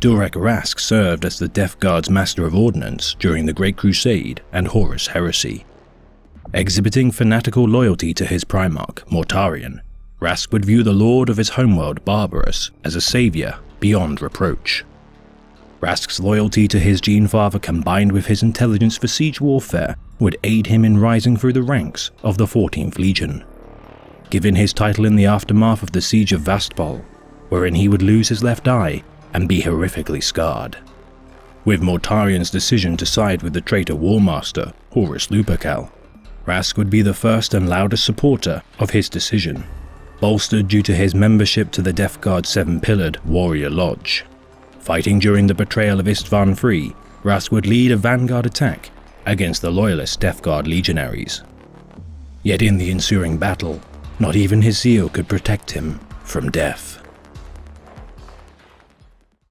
Durek Rask served as the Death Guard's Master of Ordnance during the Great Crusade and Horus Heresy. Exhibiting fanatical loyalty to his Primarch, Mortarion, Rask would view the Lord of his homeworld, Barbarus, as a savior beyond reproach. Rask's loyalty to his Genefather combined with his intelligence for siege warfare would aid him in rising through the ranks of the 14th Legion. Given his title in the aftermath of the Siege of Vastpol, wherein he would lose his left eye and be horrifically scarred. With Mortarion's decision to side with the traitor Warmaster, Horus Lupercal, Rask would be the first and loudest supporter of his decision, bolstered due to his membership to the Death Guard's seven-pillared Warrior Lodge. Fighting during the betrayal of Istvan III, Rask would lead a vanguard attack against the loyalist Death Guard legionaries. Yet in the ensuing battle, not even his zeal could protect him from death.